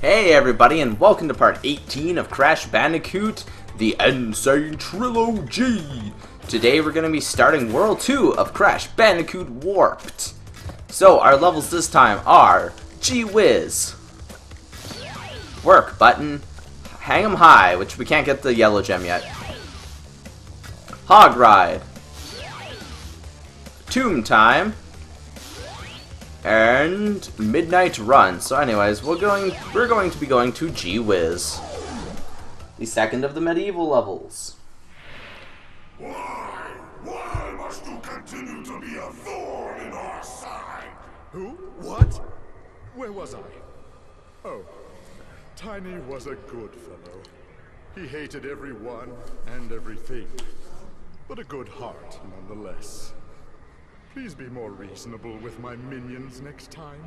Hey everybody, and welcome to part 18 of Crash Bandicoot, the Sane Trilogy. Today we're going to be starting World 2 of Crash Bandicoot Warped. So our levels this time are Gee Whiz, Work Button, Hang 'em High, which we can't get the yellow gem yet, Hog Ride, Tomb Time, and Midnight Run. So anyways, we're going to be going to Gee Whiz, the second of the medieval levels. Why must you continue to be a thorn in our side? Who? What? Where was I? Oh, Tiny was a good fellow. He hated everyone and everything, but a good heart nonetheless. Please be more reasonable with my minions next time.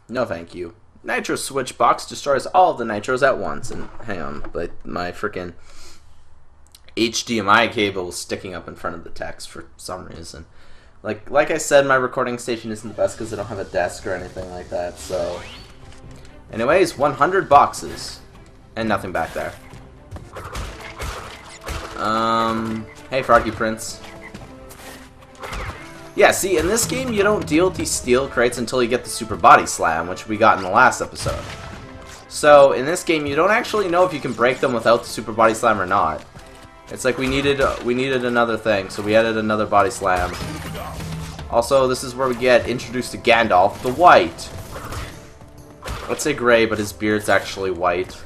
No thank you. Nitro switch box destroys all of the nitros at once. And hang on, but my freaking HDMI cable is sticking up in front of the text for some reason. Like I said, my recording station isn't the best because I don't have a desk or anything like that. So, anyways, 100 boxes and nothing back there. Hey, Froggy Prince. Yeah, see, in this game, you don't deal with these steel crates until you get the Super Body Slam, which we got in the last episode. So, in this game, you don't actually know if you can break them without the Super Body Slam or not. It's like we needed another thing, so we added another Body Slam. Also, this is where we get introduced to Gandalf the White. Let's say gray, but his beard's actually white.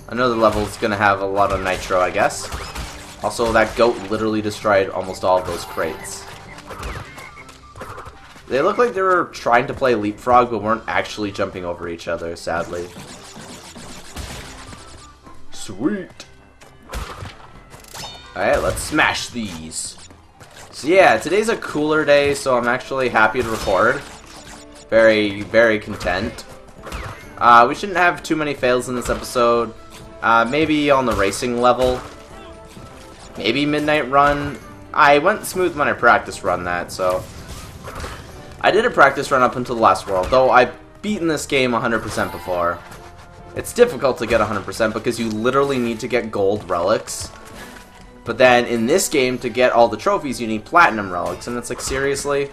Another level is going to have a lot of nitro, I guess. Also, that goat literally destroyed almost all of those crates. They look like they were trying to play leapfrog, but weren't actually jumping over each other, sadly. Sweet! Alright, let's smash these. So yeah, today's a cooler day, so I'm actually happy to record. Very, very content. We shouldn't have too many fails in this episode. Maybe on the racing level. Maybe Midnight Run. I went smooth when I practice run that, so I did a practice run up until the last world, though I've beaten this game 100% before. It's difficult to get 100% because you literally need to get gold relics. But then in this game, to get all the trophies, you need platinum relics, and it's like, seriously?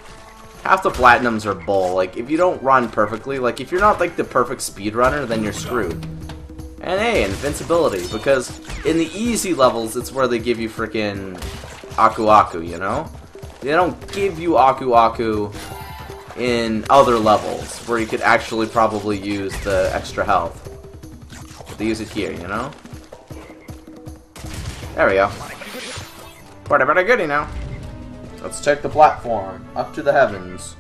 Half the platinums are bull. Like, if you don't run perfectly, like, if you're not like the perfect speedrunner, then you're screwed. And hey, invincibility, because in the easy levels, it's where they give you freaking Aku Aku, you know? They don't give you Aku Aku in other levels, where you could actually probably use the extra health. But they use it here, you know? There we go. Pretty goody now. Let's check the platform. Up to the heavens.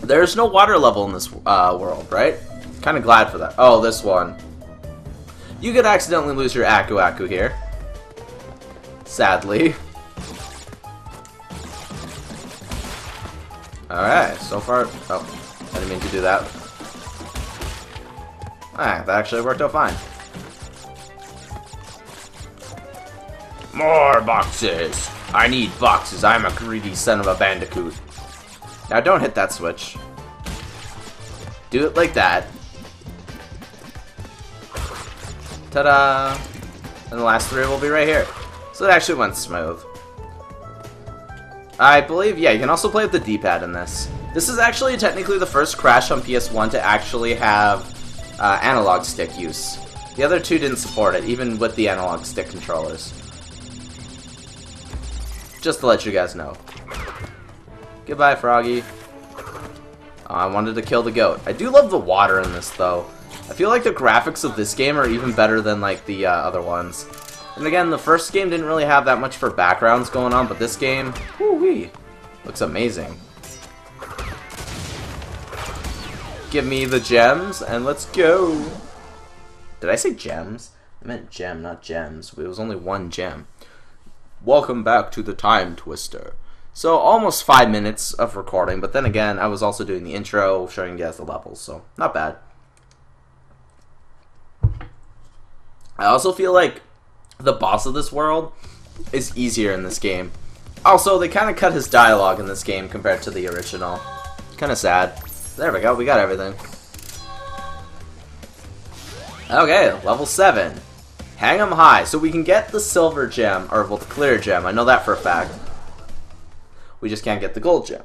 There's no water level in this world, right? Kind of glad for that. Oh, this one. You could accidentally lose your Aku Aku here. Sadly. Alright, so far... Oh, I didn't mean to do that. Alright, that actually worked out fine. More boxes! I need boxes, I'm a greedy son of a bandicoot. Now don't hit that switch. Do it like that. Ta-da! And the last three will be right here. So it actually went smooth. I believe, yeah, you can also play with the D-pad in this. This is actually technically the first Crash on PS1 to actually have analog stick use. The other two didn't support it, even with the analog stick controllers. Just to let you guys know. Goodbye, Froggy. I wanted to kill the goat. I do love the water in this, though. I feel like the graphics of this game are even better than, like, the other ones. And again, the first game didn't really have that much for backgrounds going on, but this game, whoo-wee, looks amazing. Give me the gems, and let's go. Did I say gems? I meant gem, not gems. It was only one gem. Welcome back to the Time Twister. So, almost 5 minutes of recording, but then again, I was also doing the intro, showing you guys the levels, so not bad. I also feel like the boss of this world is easier in this game. Also, they kind of cut his dialogue in this game compared to the original. Kind of sad. There we go, we got everything. Okay, level 7. Hang 'em high. So we can get the silver gem, or well, the clear gem. I know that for a fact. We just can't get the gold gem.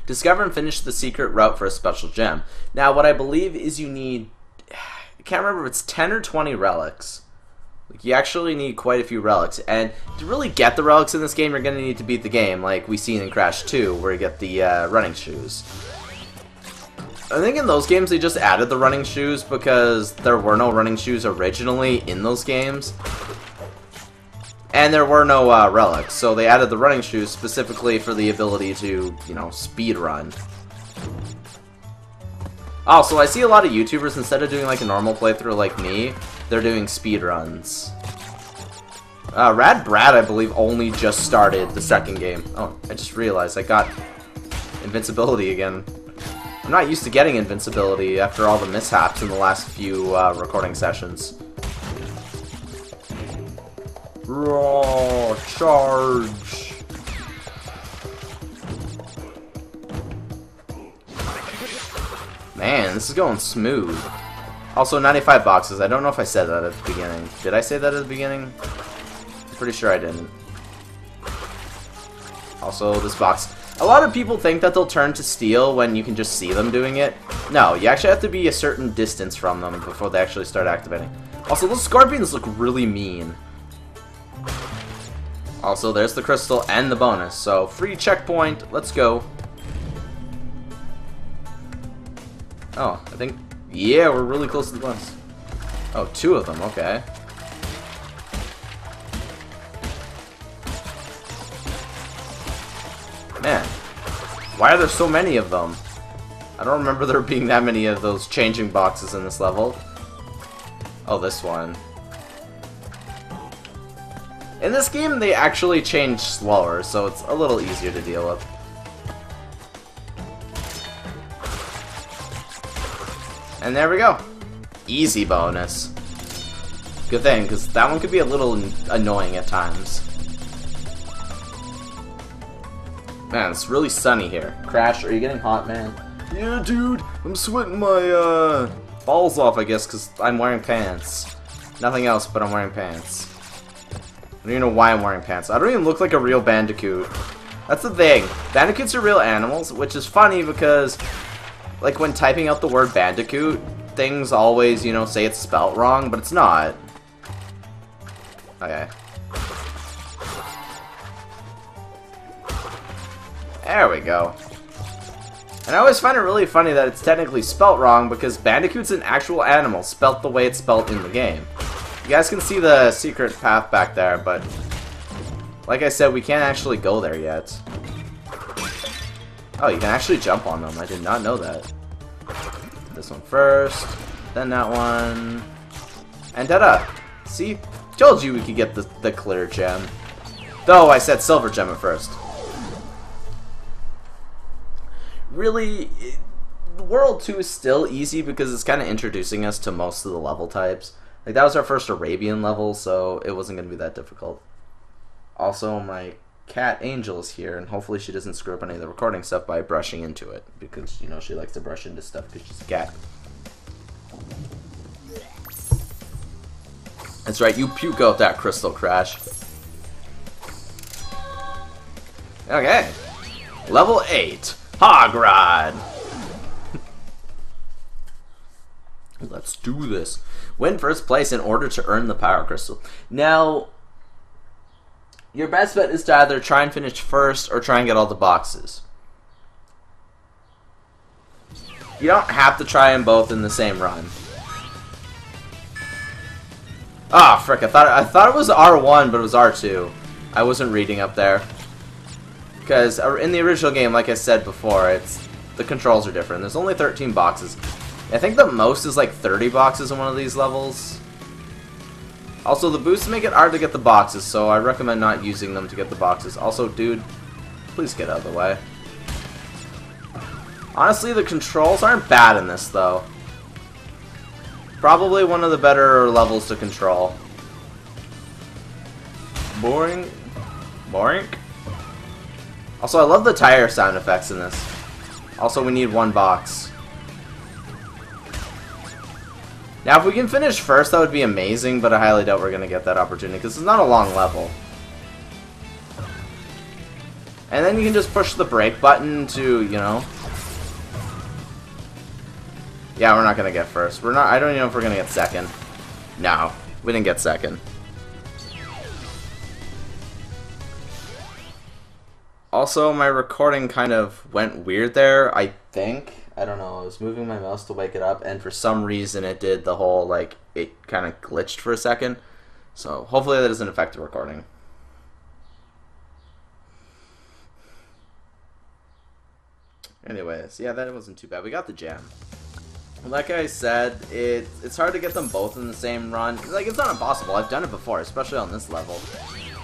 Discover and finish the secret route for a special gem. Now, what I believe is you need... I can't remember if it's 10 or 20 relics. Like, you actually need quite a few relics. And to really get the relics in this game, you're going to need to beat the game, like we seen in Crash 2, where you get the running shoes. I think in those games they just added the running shoes because there were no running shoes originally in those games. And there were no relics, so they added the running shoes specifically for the ability to, you know, speed run. Also, I see a lot of YouTubers, instead of doing like a normal playthrough like me, they're doing speed runs. Rad Brad, I believe, only just started the second game. Oh, I just realized I got invincibility again. I'm not used to getting invincibility after all the mishaps in the last few recording sessions. Raw charge. Man, this is going smooth. Also, 95 boxes. I don't know if I said that at the beginning. Did I say that at the beginning? I'm pretty sure I didn't. Also, this box. A lot of people think that they'll turn to steel when you can just see them doing it. No, you actually have to be a certain distance from them before they actually start activating. Also, those scorpions look really mean. Also, there's the crystal and the bonus, so free checkpoint, let's go. Oh, I think, yeah, we're really close to the bonus. Oh, 2 of them, okay. Man, why are there so many of them? I don't remember there being that many of those changing boxes in this level. Oh, this one. In this game, they actually change slower, so it's a little easier to deal with. And there we go. Easy bonus. Good thing, because that one could be a little annoying at times. Man, it's really sunny here. Crash, are you getting hot, man? Yeah, dude. I'm sweating my, balls off, I guess, because I'm wearing pants. Nothing else, but I'm wearing pants. I don't even know why I'm wearing pants. I don't even look like a real Bandicoot. That's the thing. Bandicoots are real animals, which is funny because, like, when typing out the word Bandicoot, things always, you know, say it's spelt wrong, but it's not. Okay. There we go. And I always find it really funny that it's technically spelt wrong because Bandicoot's an actual animal, spelt the way it's spelt in the game. You guys can see the secret path back there, but like I said, we can't actually go there yet. Oh, you can actually jump on them. I did not know that. This one first, then that one, and ta-da! See? Told you we could get the clear gem. Though I said silver gem at first. Really, World 2 is still easy because it's kind of introducing us to most of the level types. Like, that was our first Arabian level, so it wasn't going to be that difficult. Also, my cat Angel is here, and hopefully she doesn't screw up any of the recording stuff by brushing into it. Because, you know, she likes to brush into stuff because she's a cat. That's right, you puke out that crystal, Crash. Okay. Level 8. Hog Ride! Let's do this. Win first place in order to earn the power crystal. Now, your best bet is to either try and finish first or try and get all the boxes. You don't have to try them both in the same run. Ah, frick, I thought it was R1, but it was R2. I wasn't reading up there. Because in the original game, like I said before, the controls are different. There's only 13 boxes. I think the most is like 30 boxes in one of these levels. Also, the boosts make it hard to get the boxes, so I recommend not using them to get the boxes. Also, dude, please get out of the way. Honestly, the controls aren't bad in this, though. Probably one of the better levels to control. Boring. Boink. Also, I love the tire sound effects in this. Also, we need 1 box. Now, if we can finish first, that would be amazing, but I highly doubt we're going to get that opportunity, because it's not a long level. And then you can just push the brake button to, you know... Yeah, we're not going to get first. We're not. I don't even know if we're going to get second. No, we didn't get second. Also, my recording kind of went weird there, I think. I don't know, I was moving my mouse to wake it up, and for some reason it did the whole, like, it kind of glitched for a second. So, hopefully that doesn't affect the recording. Anyways, yeah, that wasn't too bad. We got the gem. Like I said, it's hard to get them both in the same run. Like, it's not impossible. I've done it before, especially on this level.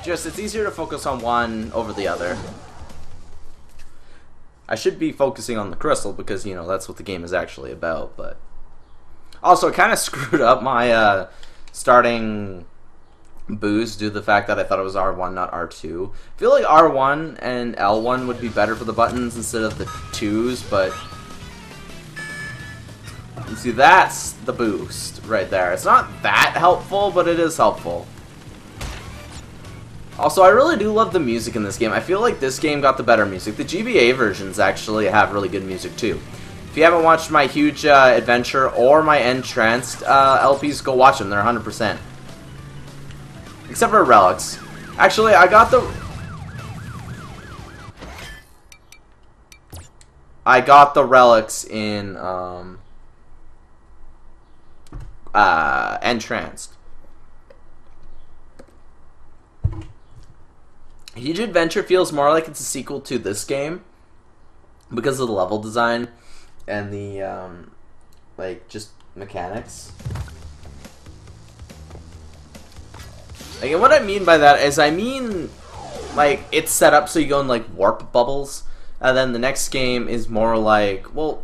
Just, it's easier to focus on one over the other. I should be focusing on the crystal because, you know, that's what the game is actually about, but... Also, it kind of screwed up my starting boost due to the fact that I thought it was R1, not R2. I feel like R1 and L1 would be better for the buttons instead of the 2s, but... You see, that's the boost right there. It's not that helpful, but it is helpful. Also, I really do love the music in this game. I feel like this game got the better music. The GBA versions actually have really good music too. If you haven't watched my Huge Adventure or my Entranced LPs, go watch them. They're 100%. Except for Relics. Actually, I got the Relics in Entranced. Huge Adventure feels more like it's a sequel to this game because of the level design and the like just mechanics. Like, and what I mean by that is, I mean, like, it's set up so you go in like warp bubbles, and then the next game is more like, well,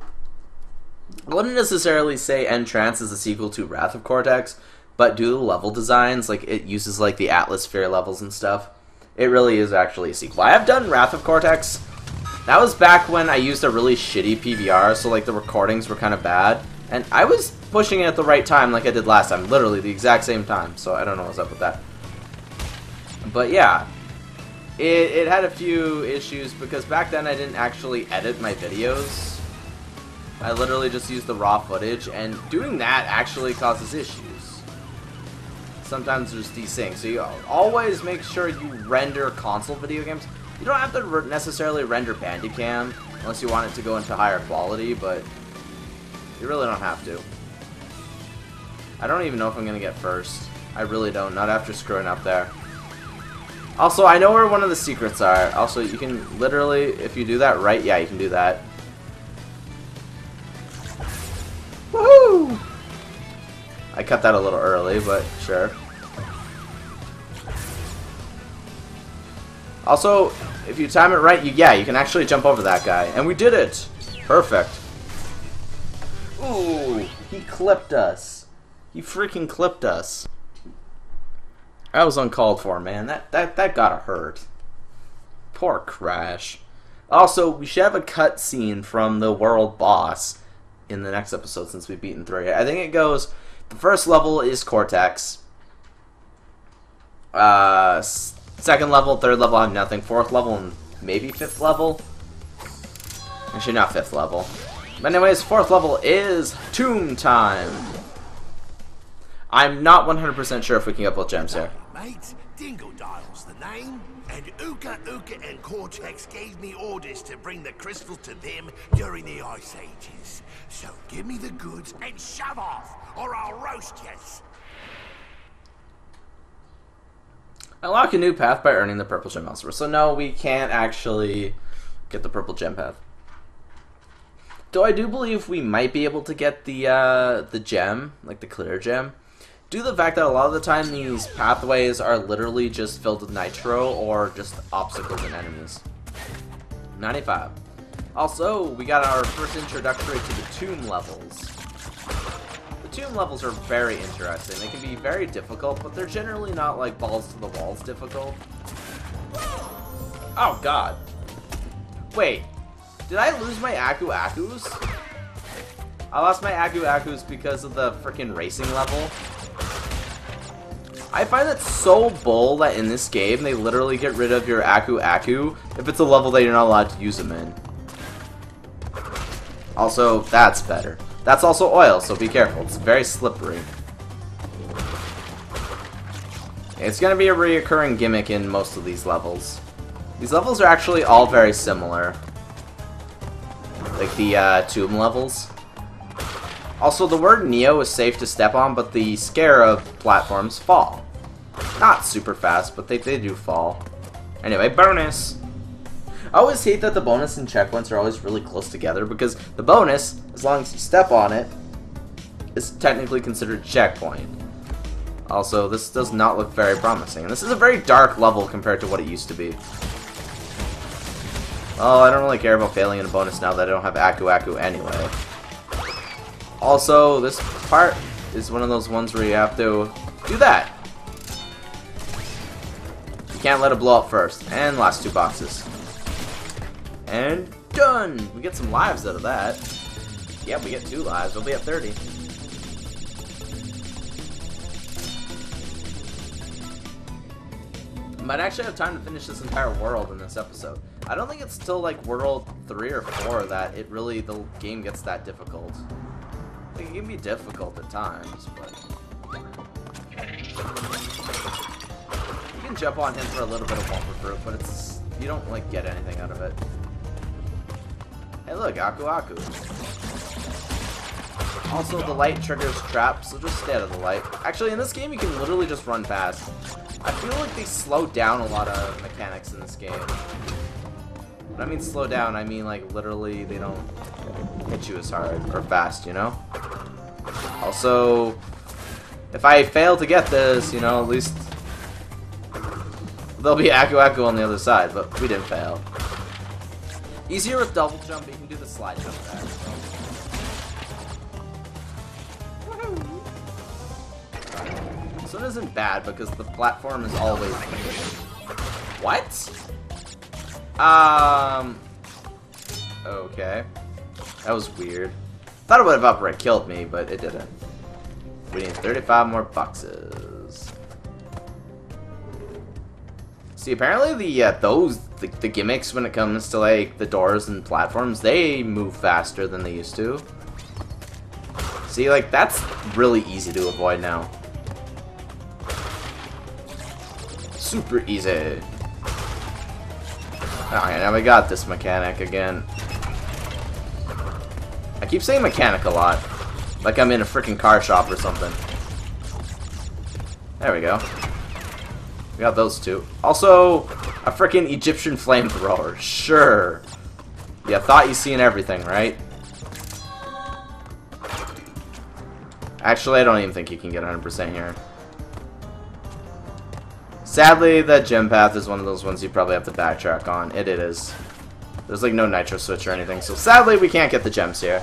I wouldn't necessarily say Entrance is a sequel to Wrath of Cortex, but due to the level designs, like, it uses like the Atmosphere levels and stuff. It really is actually a sequel. I have done Wrath of Cortex. That was back when I used a really shitty PVR, so like the recordings were kind of bad. And I was pushing it at the right time like I did last time. Literally the exact same time, so I don't know what's up with that. But yeah, it had a few issues because back then I didn't actually edit my videos. I literally just used the raw footage, and doing that actually causes issues. Sometimes there's desync, so you always make sure you render console video games. You don't have to necessarily render Bandicam unless you want it to go into higher quality, but you really don't have to. I don't even know if I'm going to get first. I really don't, not after screwing up there. Also, I know where one of the secrets are. Also, you can literally, if you do that right, yeah, you can do that. Woohoo! I cut that a little early, but sure. Also, if you time it right, you can actually jump over that guy. And we did it! Perfect. Ooh, he clipped us. He freaking clipped us. That was uncalled for, man. That gotta hurt. Poor Crash. Also, we should have a cutscene from the world boss in the next episode since we've beaten 3. I think it goes... The first level is Cortex. Second level, third level, I have nothing. Fourth level, and maybe fifth level. Actually, not fifth level. But anyways, fourth level is Tomb Time. I'm not 100% sure if we can get both gems here. Mate, Dingodile's the name, and Uka and Cortex gave me orders to bring the crystal to them during the Ice Ages. So give me the goods and shove off, or I'll roast yous. Unlock a new path by earning the purple gem elsewhere. So no, we can't actually get the purple gem path. Though I do believe we might be able to get the gem, like the clear gem, due to the fact that a lot of the time these pathways are literally just filled with nitro or just obstacles and enemies. 95. Also, we got our first introductory to the tomb levels. The tomb levels are very interesting. They can be very difficult, but they're generally not like balls to the walls difficult. Oh god. Wait. Did I lose my Aku Akus? I lost my Aku Akus because of the freaking racing level. I find it so bull that in this game they literally get rid of your Aku Aku if it's a level that you're not allowed to use them in. Also, that's better. That's also oil, so be careful. It's very slippery. It's gonna be a reoccurring gimmick in most of these levels. These levels are actually all very similar. Like the tomb levels. Also, the word Neo is safe to step on, but the Scarab platforms fall. Not super fast, but they do fall. Anyway, bonus! I always hate that the bonus and checkpoints are always really close together, because the bonus, as long as you step on it, is technically considered a checkpoint. Also, this does not look very promising, and this is a very dark level compared to what it used to be. Well, I don't really care about failing in a bonus now that I don't have Aku Aku anyway. Also, this part is one of those ones where you have to do that. You can't let it blow up first. And last 2 boxes. And done! We get some lives out of that. Yep, we get 2 lives. We'll be at 30. Might actually have time to finish this entire world in this episode. I don't think it's till like world 3 or 4 that the game gets that difficult. I think it can be difficult at times, but you can jump on him for a little bit of Wumper Fruit, but you don't like get anything out of it. Hey look, Aku Aku. Also, the light triggers traps, so just stay out of the light. Actually, in this game, you can literally just run past. I feel like they slowed down a lot of mechanics in this game. When I mean slow down, I mean like literally they don't hit you as hard or fast, you know? Also, if I fail to get this, you know, at least there'll be Aku Aku on the other side, but we didn't fail. Easier with double jump, but you can do the slide jump back. This one isn't bad because the platform is always... What? Okay. That was weird. Thought it would have outright killed me, but it didn't. We need 35 more boxes. See, apparently the gimmicks when it comes to like the doors and platforms, they move faster than they used to. See, like that's really easy to avoid now. Super easy. Alright, now we got this mechanic again. I keep saying mechanic a lot. Like I'm in a freaking car shop or something. There we go. We got those 2. Also, a freaking Egyptian flamethrower. Sure. You thought you seen everything, right? Actually, I don't even think you can get 100% here. Sadly, that gem path is one of those ones you probably have to backtrack on. It is. There's like no nitro switch or anything, so sadly we can't get the gems here.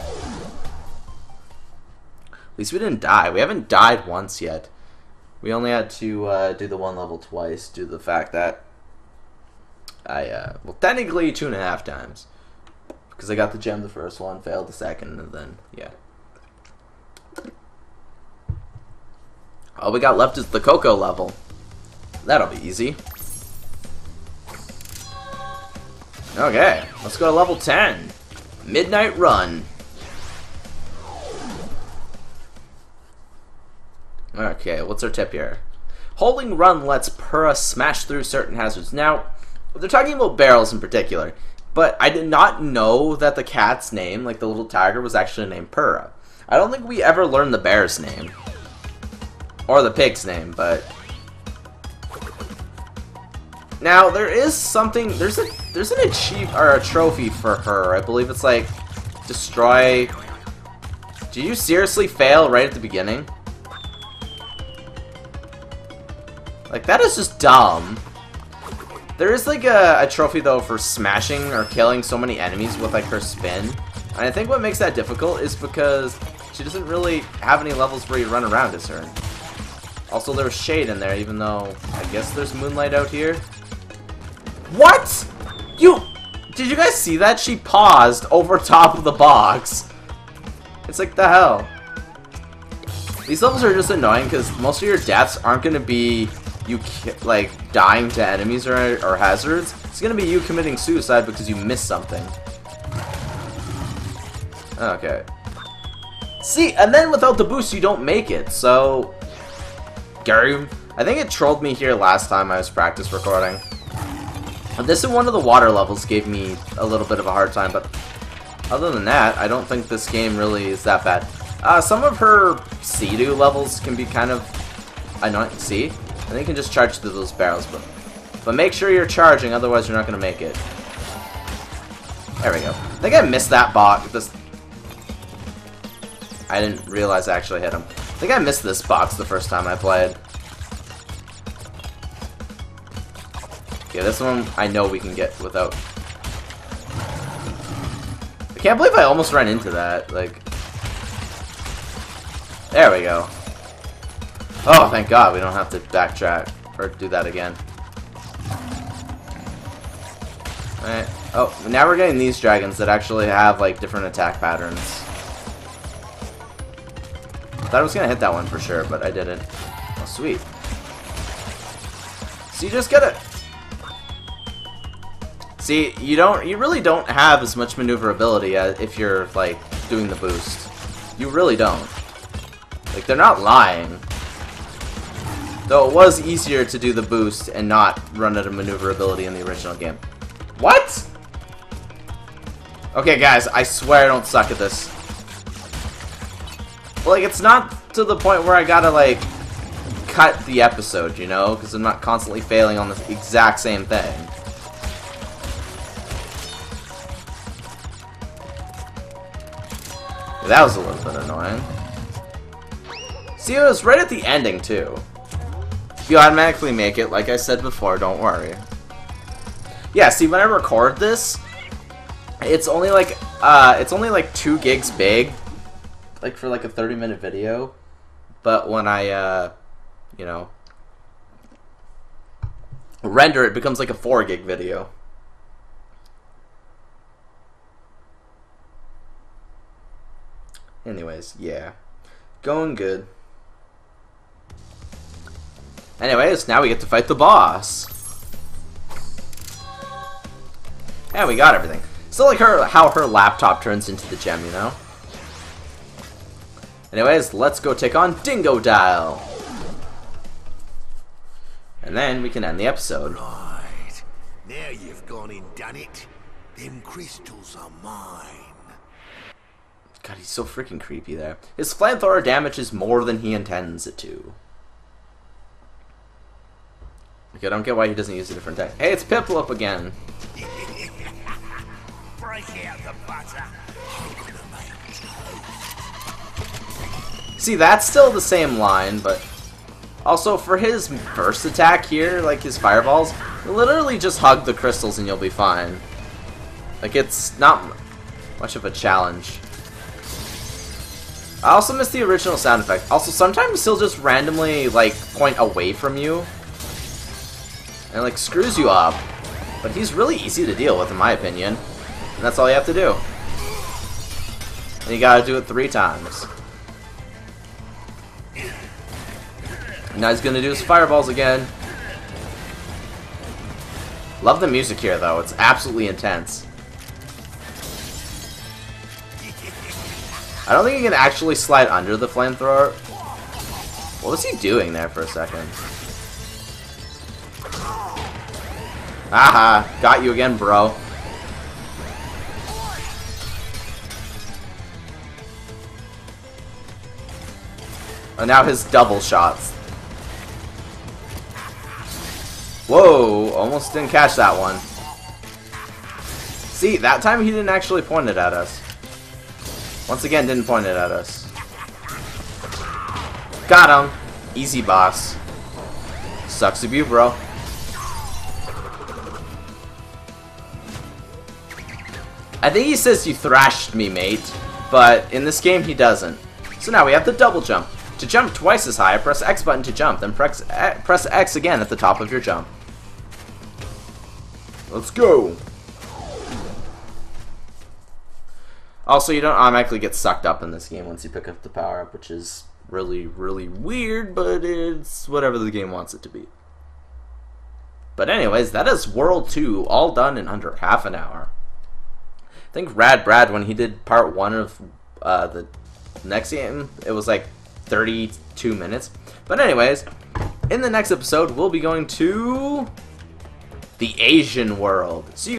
At least we didn't die. We haven't died once yet. We only had to do the one level twice due to the fact that well, technically 2.5 times. Because I got the gem the first one, failed the second, and then, yeah. All we got left is the Cocoa level. That'll be easy. Okay, let's go to level 10. Midnight Run. Okay, what's our tip here? Holding run lets Purah smash through certain hazards. Now, they're talking about barrels in particular, but I did not know that the cat's name, like the little tiger, was actually named Purah. I don't think we ever learned the bear's name. Or the pig's name, but... Now, there is something, there's an achievement, or a trophy for her. I believe it's like, destroy... Did you seriously fail right at the beginning? Like, that is just dumb. There is like a trophy though for smashing or killing so many enemies with like her spin. And I think what makes that difficult is because she doesn't really have any levels where you run around as her. Also, there's shade in there, even though I guess there's moonlight out here. What? Did you guys see that? She paused over top of the box. It's like, the hell? These levels are just annoying because most of your deaths aren't going to be you, like, dying to enemies or hazards. It's going to be you committing suicide because you missed something. Okay. See, and then without the boost, you don't make it, so... Gary, I think it trolled me here last time I was practice recording. This in one of the water levels gave me a little bit of a hard time, but other than that, I don't think this game really is that bad. Some of her Sea-Doo levels can be kind of annoying. See? And then you can just charge through those barrels, but make sure you're charging, otherwise you're not going to make it. There we go. I think I missed that box. I didn't realize I actually hit him. I think I missed this box the first time I played. Okay, this one I know we can get without. I can't believe I almost ran into that. Like, there we go. Oh, thank God we don't have to backtrack or do that again. Alright. Oh, now we're getting these dragons that actually have like different attack patterns. I thought I was gonna hit that one for sure, but I didn't. Oh, sweet. So you just gotta... See, you really don't have as much maneuverability as if you're, like, doing the boost. You really don't. Like, they're not lying. Though it was easier to do the boost and not run out of maneuverability in the original game. What? Okay, guys, I swear I don't suck at this. Like, it's not to the point where I gotta, like, cut the episode, you know? Because I'm not constantly failing on the exact same thing. That was a little bit annoying. See, it was right at the ending, too. If you automatically make it, like I said before, don't worry. Yeah, see, when I record this, it's only like 2 gigs big, like for like a 30-minute video. But when I, you know, render, it becomes like a 4 gig video. Anyways, yeah. Going good. Anyways, now we get to fight the boss. Yeah, we got everything. Still like how her laptop turns into the gem, you know? Anyways, let's go take on Dingodile. And then we can end the episode. Right. Now you've gone and done it. Them crystals are mine. God, he's so freaking creepy there. His flamethrower damages more than he intends it to. Like, I don't get why he doesn't use a different tech. Hey, it's Piplup again. Break out the butter. I'm gonna make toast. See, that's still the same line, but also for his first attack here, like his fireballs, literally just hug the crystals and you'll be fine. Like, it's not much of a challenge. I also miss the original sound effect. Also, sometimes he'll just randomly, like, point away from you. And, like, screws you up. But he's really easy to deal with, in my opinion. And that's all you have to do. And you gotta do it 3 times. And now he's gonna do his fireballs again. Love the music here, though. It's absolutely intense. I don't think he can actually slide under the flamethrower. What was he doing there for a second? Aha! Got you again, bro. And now his double shots. Whoa! Almost didn't catch that one. See, that time he didn't actually point it at us. Once again, didn't point it at us. Got him. Easy, boss. Sucks to be you, bro. I think he says you thrashed me, mate. But in this game, he doesn't. So now we have the double jump. To jump twice as high, press X button to jump. Then press X again at the top of your jump. Let's go. Also, you don't automatically get sucked up in this game once you pick up the power-up, which is really, really weird, but it's whatever the game wants it to be. But anyways, that is World 2, all done in under half an hour. I think Rad Brad, when he did part 1 of the next game, it was like 32 minutes. But anyways, in the next episode, we'll be going to the Asian world. See you